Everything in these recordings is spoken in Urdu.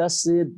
10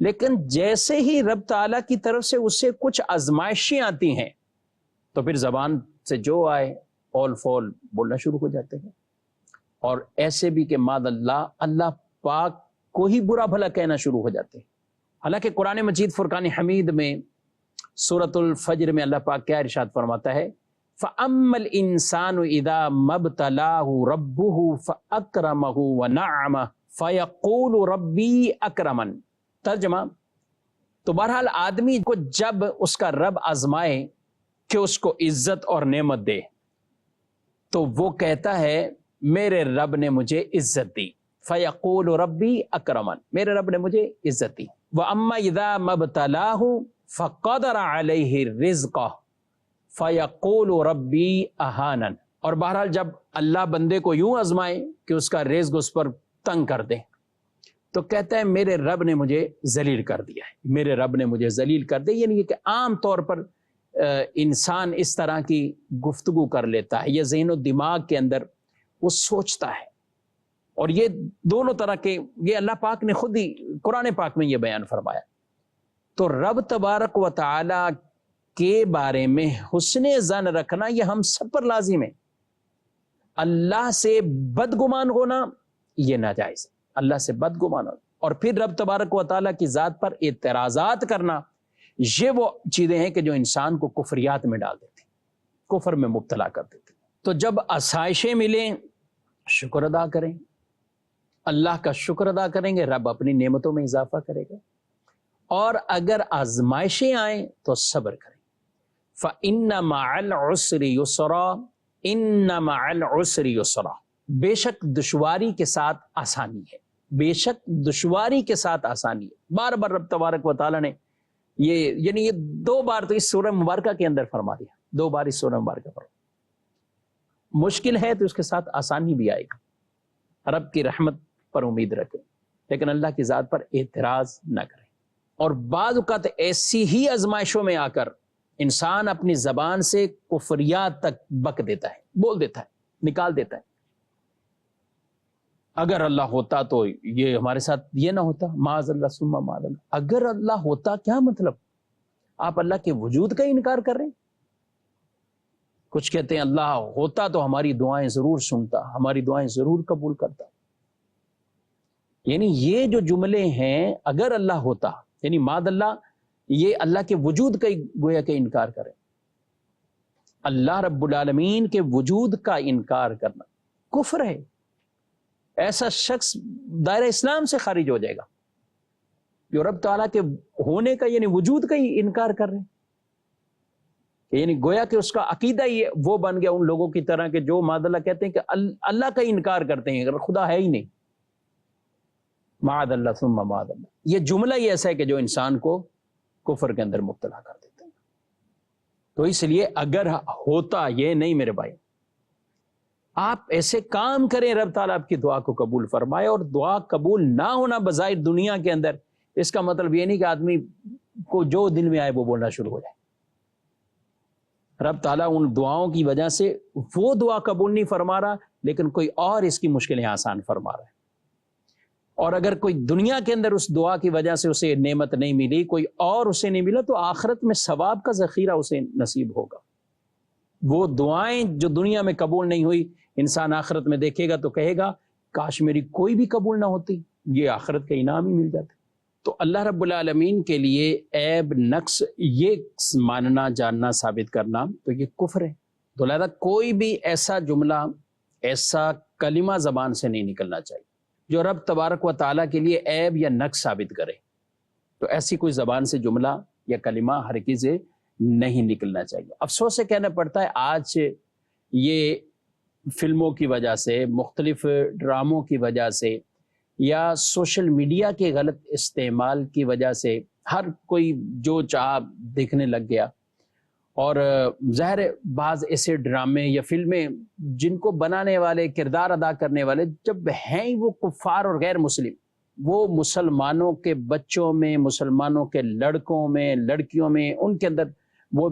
لیکن جیسے ہی رب تعالیٰ کی طرف سے اسے کچھ آزمائشیں آتی ہیں تو پھر زبان سے جو آئے اول فول بولنا شروع ہو جاتے ہیں، اور ایسے بھی کہ ماد اللہ پاک کو ہی برا بھلا کہنا شروع ہو جاتے ہیں۔ حالانکہ قرآن مجید فرقان حمید میں سورۃ الفجر میں اللہ پاک کیا ارشاد فرماتا ہے، فَأَمَّا الْإِنسَانُ إِذَا مَبْتَلَاهُ رَبُّهُ فَأَكْرَمَهُ وَنَعَّمَهُ فَيَقُولُ رَبِّي أَكْرَمَنِ۔ ترجمہ، تو بہرحال آدمی کو جب اس کا رب آزمائے کہ اس کو عزت اور نعمت دے تو وہ کہتا ہے میرے رب نے مجھے عزت دی، فَيَقُولُ رَبِّي أَكْرَمَنِ، میرے رب نے مجھے عزت دی۔ وَأَمَّا إِذَا مَبْتَلَاهُ فَقَدَرَ عَلَيْهِ رِزْقَهُ فَيَقُولُ رَبِّي أَهَانَنِ، اور بہرحال جب اللہ بندے کو یوں آزمائے کہ اس کا رزق اس پر تنگ کر دے تو کہتا ہے میرے رب نے مجھے ذلیل کر دیا ہے، میرے رب نے مجھے ذلیل کر دیا۔ یعنی کہ عام طور پر انسان اس طرح کی گفتگو کر لیتا ہے، یہ ذہن و دماغ کے اندر وہ سوچتا ہے، اور یہ دونوں طرح کے، یہ اللہ پاک نے خود ہی قرآن پاک میں یہ بیان فرمایا۔ تو رب تبارک و تعالی کے بارے میں حسن ظن رکھنا یہ ہم سب پر لازم ہے۔ اللہ سے بدگمان ہونا یہ ناجائز ہے، اللہ سے بدگمان ہونا، اور پھر رب تبارک و تعالیٰ کی ذات پر اعتراضات کرنا، یہ وہ چیزیں ہیں کہ جو انسان کو کفریات میں ڈال دیتی، کفر میں مبتلا کر دیتی۔ تو جب آسائشیں ملیں شکر ادا کریں، اللہ کا شکر ادا کریں گے، رب اپنی نعمتوں میں اضافہ کرے گا، اور اگر آزمائشیں آئیں تو صبر کریں۔ فَإِنَّ مَعَ الْعُسْرِ يُسْرًا إِنَّ مَعَ الْعُسْرِ يُسْرًا، بے شک دشواری کے ساتھ آسانی ہے، بے شک دشواری کے ساتھ آسانی ہے۔ بار بار رب تبارک و تعالیٰ نے یہ دو بار تو اس سورہ مبارکہ کے اندر فرما دیا، دو بار اس سورہ مبارکہ پر۔ مشکل ہے تو اس کے ساتھ آسانی بھی آئے گا، رب کی رحمت پر امید رکھیں، لیکن اللہ کی ذات پر اعتراض نہ کریں۔ اور بعض اوقات ایسی ہی آزمائشوں میں آ کر انسان اپنی زبان سے کفریات تک بک دیتا ہے، بول دیتا ہے، نکال دیتا ہے۔ اگر اللہ ہوتا تو یہ ہمارے ساتھ یہ نہ ہوتا، معاذ اللہ ثم معاذ اللہ۔ اگر اللہ ہوتا کیا مطلب؟ آپ اللہ کے وجود کا انکار کر رہے ہیں۔ کچھ کہتے ہیں اللہ ہوتا تو ہماری دعائیں ضرور سنتا، ہماری دعائیں ضرور قبول کرتا۔ یعنی یہ جو جملے ہیں اگر اللہ ہوتا، یعنی معاذ اللہ، یہ اللہ کے وجود کا گویا کہ انکار کریں۔ اللہ رب العالمین کے وجود کا انکار کرنا کفر ہے، ایسا شخص دائرہ اسلام سے خارج ہو جائے گا جو رب تعالیٰ کے ہونے کا یعنی وجود کا ہی انکار کر رہے ہیں، یعنی گویا کہ اس کا عقیدہ ہی وہ بن گیا ان لوگوں کی طرح کہ جو معاذ اللہ کہتے ہیں کہ اللہ کا انکار کرتے ہیں، اگر خدا ہے ہی نہیں، معاذ اللہ ثم معاذ اللہ۔ یہ جملہ ہی ایسا ہے کہ جو انسان کو کفر کے اندر مبتلا کر دیتا ہے۔ تو اس لیے اگر ہوتا، یہ نہیں میرے بھائی، آپ ایسے کام کریں رب تعالیٰ آپ کی دعا کو قبول فرمائے، اور دعا قبول نہ ہونا بظاہر دنیا کے اندر اس کا مطلب یہ نہیں کہ آدمی کو جو دل میں آئے وہ بولنا شروع ہو جائے۔ رب تعالیٰ ان دعاؤں کی وجہ سے وہ دعا قبول نہیں فرما رہا، لیکن کوئی اور اس کی مشکلیں آسان فرما رہا ہے۔ اور اگر کوئی دنیا کے اندر اس دعا کی وجہ سے اسے نعمت نہیں ملی، کوئی اور اسے نہیں ملا، تو آخرت میں ثواب کا ذخیرہ اسے نصیب ہوگا۔ وہ دعائیں جو دنیا میں قبول نہیں ہوئی، انسان آخرت میں دیکھے گا تو کہے گا کاش میری کوئی بھی قبول نہ ہوتی، یہ آخرت کا انعام ہی مل جاتا۔ تو اللہ رب العالمین کے لیے عیب نقص یہ ماننا، جاننا، ثابت کرنا تو یہ کفر ہے۔ تو لہذا کوئی بھی ایسا جملہ، ایسا کلمہ زبان سے نہیں نکلنا چاہیے جو رب تبارک و تعالیٰ کے لیے عیب یا نقص ثابت کرے۔ تو ایسی کوئی زبان سے جملہ یا کلمہ ہرگز نہیں نکلنا چاہیے۔ افسوس سے کہنا پڑتا ہے آج یہ فلموں کی وجہ سے، مختلف ڈراموں کی وجہ سے، یا سوشل میڈیا کے غلط استعمال کی وجہ سے ہر کوئی جو چاہا دیکھنے لگ گیا، اور ظاہر بعض ایسے ڈرامے یا فلمیں جن کو بنانے والے، کردار ادا کرنے والے جب ہیں وہ کفار اور غیر مسلم، وہ مسلمانوں کے بچوں میں، مسلمانوں کے لڑکوں میں، لڑکیوں میں، ان کے اندر وہ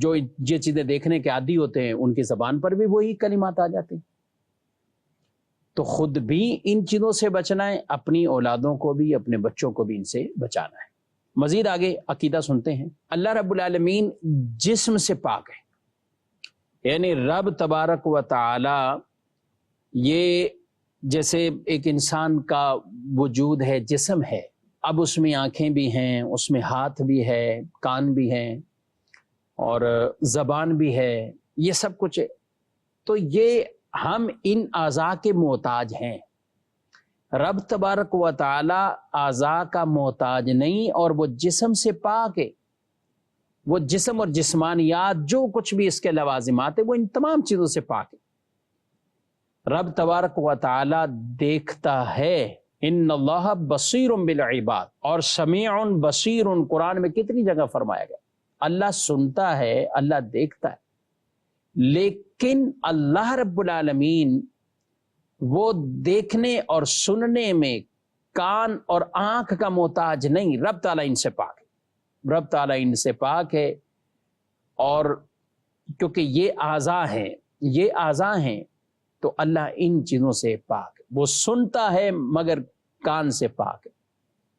جو یہ چیزیں دیکھنے کے عادی ہوتے ہیں، ان کی زبان پر بھی وہی کلمات آ جاتے ہیں۔ تو خود بھی ان چیزوں سے بچنا ہے، اپنی اولادوں کو بھی، اپنے بچوں کو بھی ان سے بچانا ہے۔ مزید آگے عقیدہ سنتے ہیں۔ اللہ رب العالمین جسم سے پاک ہے، یعنی رب تبارک و تعالی یہ جیسے ایک انسان کا وجود ہے، جسم ہے، اب اس میں آنکھیں بھی ہیں، اس میں ہاتھ بھی ہے، کان بھی ہیں اور زبان بھی ہے، یہ سب کچھ ہے۔ تو یہ ہم ان اعضاء کے محتاج ہیں۔ رب تبارک و تعالی اعضاء کا محتاج نہیں، اور وہ جسم سے پاک ہے۔ وہ جسم اور جسمانیات جو کچھ بھی اس کے لوازمات ہیں وہ ان تمام چیزوں سے پاک ہے۔ رب تبارک و تعالی دیکھتا ہے، ان اللہ بصیر بالعباد، اور سمیع بصیر قرآن میں کتنی جگہ فرمایا گیا۔ اللہ سنتا ہے، اللہ دیکھتا ہے، لیکن اللہ رب العالمین وہ دیکھنے اور سننے میں کان اور آنکھ کا محتاج نہیں۔ رب تعالیٰ ان سے پاک ہے، رب تعالیٰ ان سے پاک ہے، اور کیونکہ یہ اعضاء ہیں، یہ اعضاء ہیں تو اللہ ان چیزوں سے پاک ہے۔ وہ سنتا ہے مگر کان سے پاک ہے،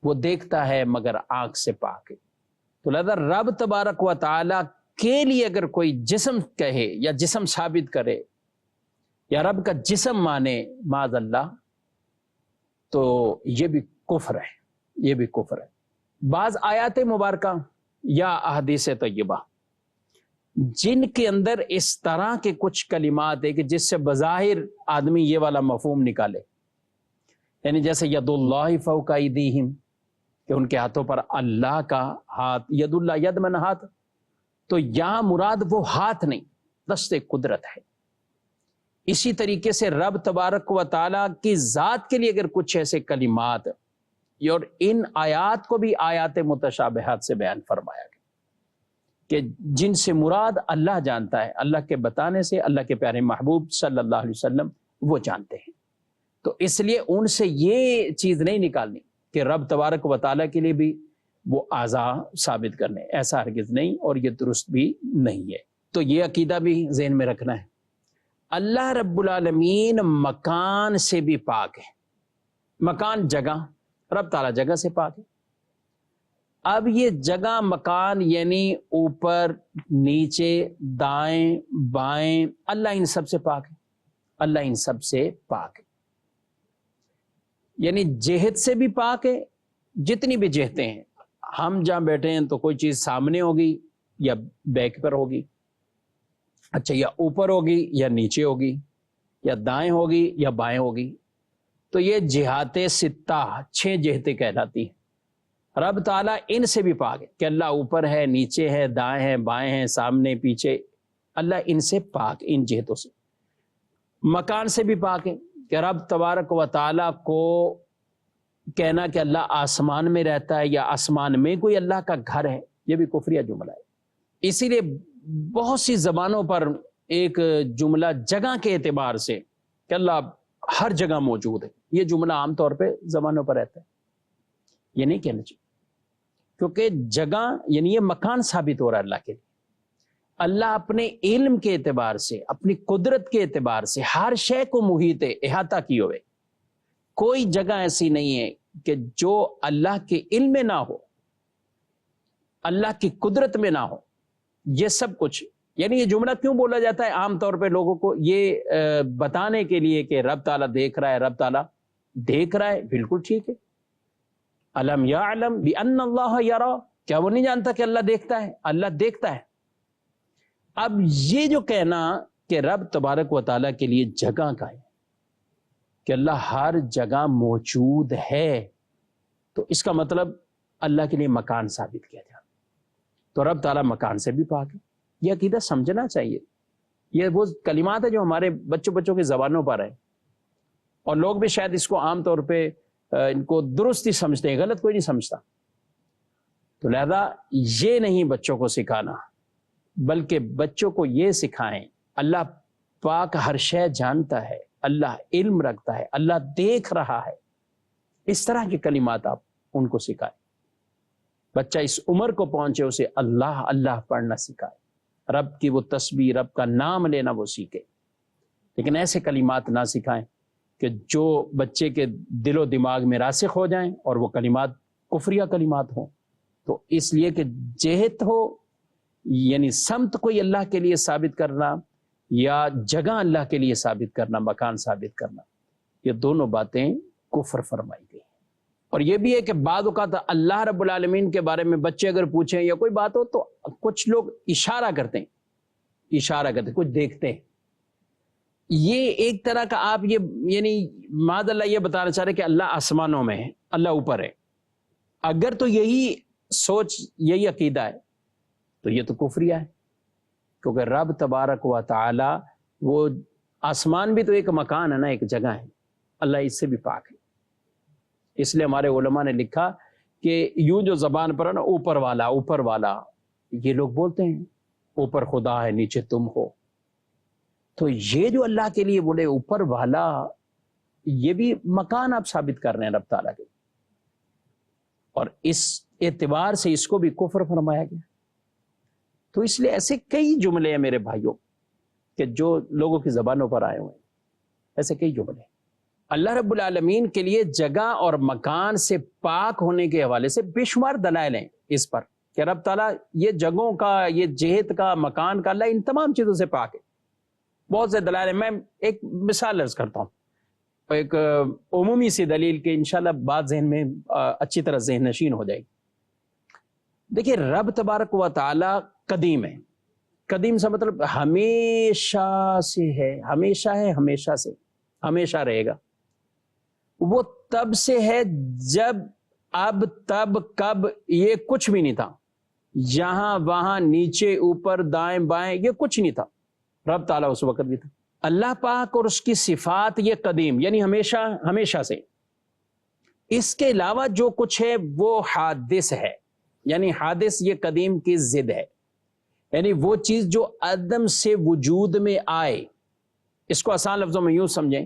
وہ دیکھتا ہے مگر آنکھ سے پاک ہے۔ تو لہذا رب تبارک و تعالیٰ کے لیے اگر کوئی جسم کہے یا جسم ثابت کرے یا رب کا جسم مانے معاذ اللہ، تو یہ بھی کفر ہے، یہ بھی کفر ہے۔ بعض آیات مبارکہ یا احادیث طیبہ جن کے اندر اس طرح کے کچھ کلمات ہیں کہ جس سے بظاہر آدمی یہ والا مفہوم نکالے، یعنی جیسے ید اللہ فوق ایدیہم، کہ ان کے ہاتھوں پر اللہ کا ہاتھ، ید اللہ، ید من ہاتھ، تو یہاں مراد وہ ہاتھ نہیں، دست قدرت ہے۔ اسی طریقے سے رب تبارک و تعالیٰ کی ذات کے لیے اگر کچھ ایسے کلمات، اور ان آیات کو بھی آیات متشابہات سے بیان فرمایا گیا کہ جن سے مراد اللہ جانتا ہے، اللہ کے بتانے سے اللہ کے پیارے محبوب صلی اللہ علیہ وسلم وہ جانتے ہیں۔ تو اس لیے ان سے یہ چیز نہیں نکالنی کہ رب تبارک و تعالیٰ کے لیے بھی وہ اعضاء ثابت کرنے، ایسا ہرگز نہیں، اور یہ درست بھی نہیں ہے۔ تو یہ عقیدہ بھی ذہن میں رکھنا ہے۔ اللہ رب العالمین مکان سے بھی پاک ہے۔ مکان جگہ، رب تعالیٰ جگہ سے پاک ہے۔ اب یہ جگہ مکان یعنی اوپر نیچے دائیں بائیں، اللہ ان سب سے پاک ہے، اللہ ان سب سے پاک ہے۔ یعنی جہت سے بھی پاک ہے، جتنی بھی جہتیں ہیں، ہم جہاں بیٹھے ہیں تو کوئی چیز سامنے ہوگی یا بیک پر ہوگی، اچھا یا اوپر ہوگی یا نیچے ہوگی، یا دائیں ہوگی یا بائیں ہوگی، تو یہ جہات ستہ، 6 جہتیں کہلاتی ہیں۔ رب تعالیٰ ان سے بھی پاک ہے کہ اللہ اوپر ہے، نیچے ہے، دائیں ہیں، بائیں ہیں، سامنے پیچھے، اللہ ان سے پاک، ان جہتوں سے۔ مکان سے بھی پاک ہے کہ رب تبارک و تعالیٰ کو کہنا کہ اللہ آسمان میں رہتا ہے یا آسمان میں کوئی اللہ کا گھر ہے، یہ بھی کفریہ جملہ ہے۔ اسی لیے بہت سی زبانوں پر ایک جملہ جگہ کے اعتبار سے کہ اللہ ہر جگہ موجود ہے، یہ جملہ عام طور پہ زبانوں پر رہتا ہے، یہ نہیں کہنا چاہیے، کیونکہ جگہ یعنی یہ مکان ثابت ہو رہا ہے اللہ کے لیے۔ اللہ اپنے علم کے اعتبار سے، اپنی قدرت کے اعتبار سے ہر شے کو محیط احاطہ کیے ہوئے، کوئی جگہ ایسی نہیں ہے کہ جو اللہ کے علم میں نہ ہو، اللہ کی قدرت میں نہ ہو۔ یہ سب کچھ، یعنی یہ جملہ کیوں بولا جاتا ہے عام طور پہ لوگوں کو؟ یہ بتانے کے لیے کہ رب تعالیٰ دیکھ رہا ہے، رب تعالیٰ دیکھ رہا ہے، بالکل ٹھیک ہے۔ الم یعلم بان اللہ یرا، کیا وہ نہیں جانتا کہ اللہ دیکھتا ہے؟ اللہ دیکھتا ہے۔ اب یہ جو کہنا کہ رب تبارک و تعالیٰ کے لیے جگہ کا ہے، کہ اللہ ہر جگہ موجود ہے، تو اس کا مطلب اللہ کے لیے مکان ثابت کیا جاتا، تو رب تعالیٰ مکان سے بھی پاک ہے۔ یہ عقیدہ سمجھنا چاہیے۔ یہ وہ کلمات ہیں جو ہمارے بچوں کی زبانوں پر ہیں، اور لوگ بھی شاید اس کو عام طور پہ ان کو درست ہی سمجھتے ہیں، غلط کوئی نہیں سمجھتا۔ تو لہذا یہ نہیں بچوں کو سکھانا، بلکہ بچوں کو یہ سکھائیں اللہ پاک ہر شے جانتا ہے، اللہ علم رکھتا ہے، اللہ دیکھ رہا ہے۔ اس طرح کے کلمات آپ ان کو سکھائیں۔ بچہ اس عمر کو پہنچے، اسے اللہ اللہ پڑھنا سکھائے، رب کی وہ تسبیح، رب کا نام لینا وہ سیکھے، لیکن ایسے کلمات نہ سکھائیں کہ جو بچے کے دل و دماغ میں راسخ ہو جائیں اور وہ کلمات کفریہ کلمات ہوں. تو اس لیے کہ جہت ہو یعنی سمت کوئی اللہ کے لیے ثابت کرنا یا جگہ اللہ کے لیے ثابت کرنا، مکان ثابت کرنا، یہ دونوں باتیں کفر فرمائی گئی. اور یہ بھی ہے کہ بعض اوقات اللہ رب العالمین کے بارے میں بچے اگر پوچھیں یا کوئی بات ہو تو کچھ لوگ اشارہ کرتے ہیں، کچھ دیکھتے ہیں. یہ ایک طرح کا آپ یہ یعنی معاذ اللہ یہ بتانا چاہ رہے کہ اللہ آسمانوں میں ہے، اللہ اوپر ہے. اگر تو یہی سوچ یہی عقیدہ ہے تو یہ تو کفریہ ہے، کیونکہ رب تبارک و تعالی وہ آسمان بھی تو ایک مکان ہے نا، ایک جگہ ہے، اللہ اس سے بھی پاک ہے. اس لیے ہمارے علماء نے لکھا کہ یوں جو زبان پر ہے نا اوپر والا، یہ لوگ بولتے ہیں اوپر خدا ہے نیچے تم ہو. تو یہ جو اللہ کے لیے بولے اوپر والا، یہ بھی مکان آپ ثابت کر رہے ہیں رب تعالیٰ کے، اور اس اعتبار سے اس کو بھی کفر فرمایا گیا. تو اس لیے ایسے کئی جملے ہیں میرے بھائیوں کہ جو لوگوں کی زبانوں پر آئے ہوئے ہیں، ایسے کئی جملے. اللہ رب العالمین کے لیے جگہ اور مکان سے پاک ہونے کے حوالے سے بے شمار دلائل ہیں اس پر کہ رب تعالیٰ یہ جگہوں کا، یہ جہت کا، مکان کا، اللہ ان تمام چیزوں سے پاک ہے. بہت سے دلائل ہیں. میں ایک مثال عرض کرتا ہوں، ایک عمومی سی دلیل کہ انشاءاللہ بات ذہن میں اچھی طرح ذہن نشین ہو جائے گی. دیکھیے رب تبارک و تعالی قدیم ہے. قدیم سے مطلب ہمیشہ سے ہے، ہمیشہ رہے گا. وہ تب سے ہے جب، اب، تب، کب، یہ کچھ بھی نہیں تھا. یہاں وہاں نیچے اوپر دائیں بائیں یہ کچھ نہیں تھا. رب تعالیٰ اس وقت بھی تھا. اللہ پاک اور اس کی صفات یہ قدیم یعنی ہمیشہ سے. اس کے علاوہ جو کچھ ہے وہ حادث ہے، یعنی حادث یہ قدیم کی ضد ہے، یعنی وہ چیز جو عدم سے وجود میں آئے. اس کو آسان لفظوں میں یوں سمجھیں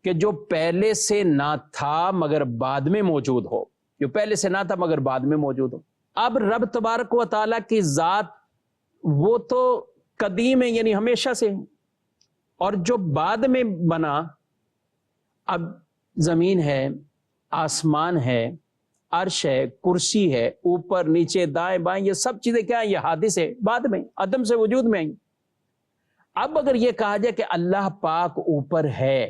کہ جو پہلے سے نہ تھا مگر بعد میں موجود ہو، جو پہلے سے نہ تھا مگر بعد میں موجود ہو. اب رب تبارک و تعالیٰ کی ذات وہ تو قدیم ہے یعنی ہمیشہ سے، اور جو بعد میں بنا، اب زمین ہے، آسمان ہے، عرش ہے، کرسی ہے، اوپر نیچے دائیں بائیں، یہ سب چیزیں کیا ہیں؟ یہ حادث ہے، بعد میں عدم سے وجود میں آئیں. اب اگر یہ کہا جائے کہ اللہ پاک اوپر ہے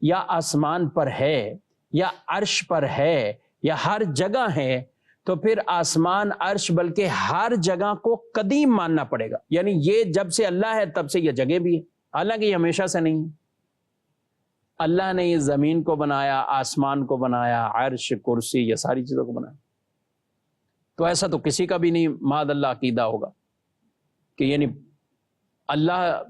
یا آسمان پر ہے یا عرش پر ہے یا ہر جگہ ہے، تو پھر آسمان، عرش، بلکہ ہر جگہ کو قدیم ماننا پڑے گا. یعنی یہ جب سے اللہ ہے تب سے یہ جگہ بھی ہے، حالانکہ یہ ہمیشہ سے نہیں ہے. اللہ نے یہ زمین کو بنایا، آسمان کو بنایا، عرش، کرسی، یہ ساری چیزوں کو بنایا. تو ایسا تو کسی کا بھی نہیں معاذ اللہ عقیدہ ہوگا کہ یعنی اللہ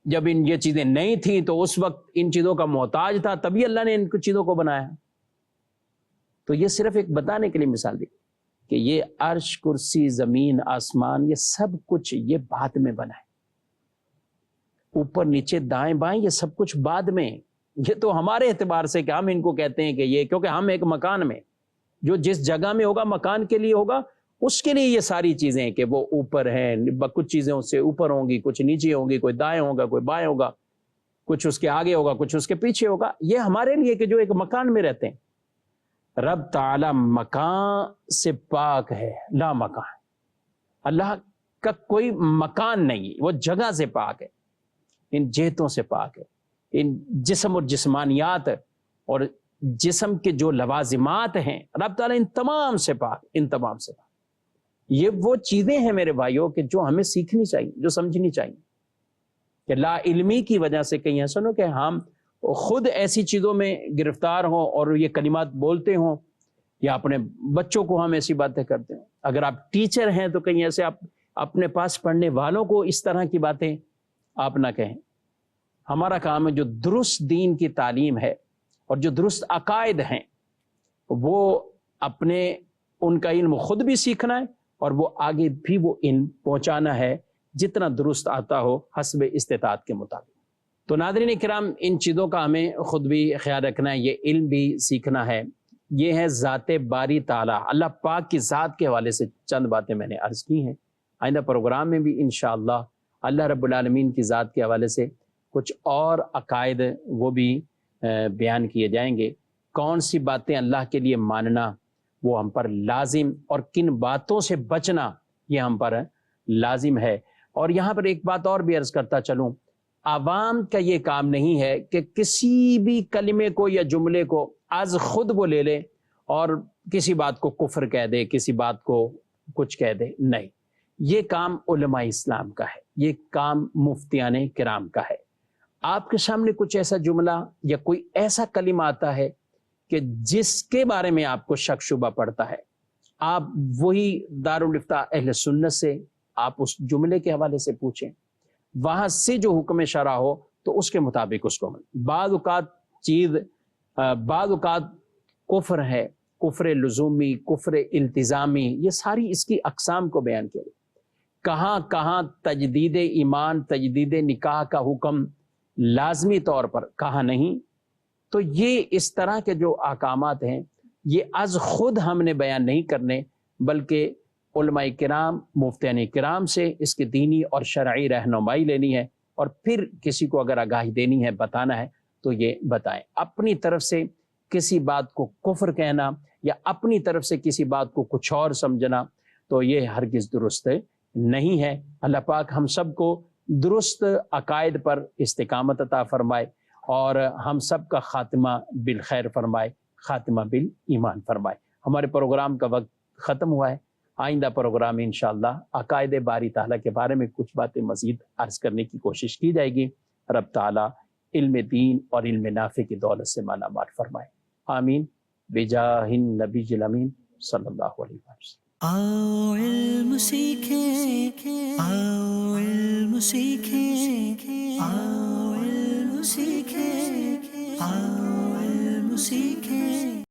جب یہ چیزیں نہیں تھیں تو اس وقت ان چیزوں کا محتاج تھا، تبھی اللہ نے ان چیزوں کو بنایا. تو یہ صرف ایک بتانے کے لیے مثال دی کہ یہ عرش، کرسی، زمین، آسمان، یہ سب کچھ یہ بعد میں بنا ہے. اوپر نیچے دائیں بائیں یہ سب کچھ بعد میں. یہ تو ہمارے اعتبار سے کہ ہم ان کو کہتے ہیں کہ یہ، کیونکہ ہم ایک مکان میں، جو جس جگہ میں ہوگا مکان کے لیے ہوگا، اس کے لیے یہ ساری چیزیں کہ وہ اوپر ہیں، کچھ چیزیں اس سے اوپر ہوں گی، کچھ نیچے ہوں گی، کوئی دائیں ہوگا، کوئی بائیں ہوگا، کچھ اس کے آگے ہوگا، کچھ اس کے پیچھے ہوگا. یہ ہمارے لیے کہ جو ایک مکان میں رہتے ہیں. رب تعالی مکان سے پاک ہے، لا مکان. اللہ کا کوئی مکان نہیں، وہ جگہ سے پاک ہے، ان جہتوں سے پاک ہے، ان جسم اور جسمانیات اور جسم کے جو لوازمات ہیں، رب تعالیٰ ان تمام سے پاک، ان تمام سے پاک. یہ وہ چیزیں ہیں میرے بھائیوں کہ جو ہمیں سیکھنی چاہیے، جو سمجھنی چاہیے. کہ لا علمی کی وجہ سے کہیں ایسا نہ کہ ہم خود ایسی چیزوں میں گرفتار ہوں اور یہ کلمات بولتے ہوں، یا اپنے بچوں کو ہم ایسی باتیں کرتے ہیں. اگر آپ ٹیچر ہیں تو کہیں ایسے آپ اپنے پاس پڑھنے والوں کو اس طرح کی باتیں آپ نہ کہیں. ہمارا کام ہے جو درست دین کی تعلیم ہے اور جو درست عقائد ہیں وہ اپنے ان کا علم خود بھی سیکھنا ہے اور وہ آگے بھی وہ علم پہنچانا ہے جتنا درست آتا ہو حسب استطاعت کے مطابق. تو ناظرین کرام، ان چیزوں کا ہمیں خود بھی خیال رکھنا ہے، یہ علم بھی سیکھنا ہے. یہ ہے ذات باری تعالیٰ، اللہ پاک کی ذات کے حوالے سے چند باتیں میں نے عرض کی ہیں. آئندہ پروگرام میں بھی انشاءاللہ اللہ رب العالمین کی ذات کے حوالے سے کچھ اور عقائد وہ بھی بیان کیے جائیں گے۔ کون سی باتیں اللہ کے لیے ماننا وہ ہم پر لازم، اور کن باتوں سے بچنا یہ ہم پر لازم ہے۔ اور یہاں پر ایک بات اور بھی عرض کرتا چلوں، عوام کا یہ کام نہیں ہے کہ کسی بھی کلمے کو یا جملے کو از خود وہ لے لے اور کسی بات کو کفر کہہ دے، کسی بات کو کچھ کہہ دے، نہیں، یہ کام علماء اسلام کا ہے، یہ کام مفتیان کرام کا ہے۔ آپ کے سامنے کچھ ایسا جملہ یا کوئی ایسا کلمہ آتا ہے کہ جس کے بارے میں آپ کو شک شبہ پڑتا ہے، آپ وہی دارالافتاء اہل سنت سے آپ اس جملے کے حوالے سے پوچھیں، وہاں سے جو حکم شرع ہو تو اس کے مطابق اس کو بعض اوقات کفر ہے، کفر لزومی، کفر التزامی، یہ ساری اس کی اقسام کو بیان کیا۔ کہاں کہاں تجدید ایمان، تجدید نکاح کا حکم لازمی طور پر، کہاں نہیں۔ تو یہ اس طرح کے جو احکامات ہیں یہ از خود ہم نے بیان نہیں کرنے، بلکہ علماء کرام، مفتیان کرام سے اس کی دینی اور شرعی رہنمائی لینی ہے، اور پھر کسی کو اگر آگاہی دینی ہے، بتانا ہے تو یہ بتائیں۔ اپنی طرف سے کسی بات کو کفر کہنا یا اپنی طرف سے کسی بات کو کچھ اور سمجھنا تو یہ ہرگز درست نہیں ہے۔ اللہ پاک ہم سب کو درست عقائد پر استقامت عطا فرمائے اور ہم سب کا خاتمہ بالخیر فرمائے، خاتمہ بالایمان فرمائے۔ ہمارے پروگرام کا وقت ختم ہوا ہے، آئندہ پروگرام میں انشاءاللہ عقائد باری تعالیٰ کے بارے میں کچھ باتیں مزید عرض کرنے کی کوشش کی جائے گی۔ رب تعالیٰ علم دین اور علم نافع کی دولت سے مالا مال فرمائے، آمین، بجاہ النبی الامین صلی اللہ علیہ وسلم۔ آؤ علم سیکھیں، آؤ علم سیکھیں، آؤ علم سیکھیں، آؤ علم سیکھیں۔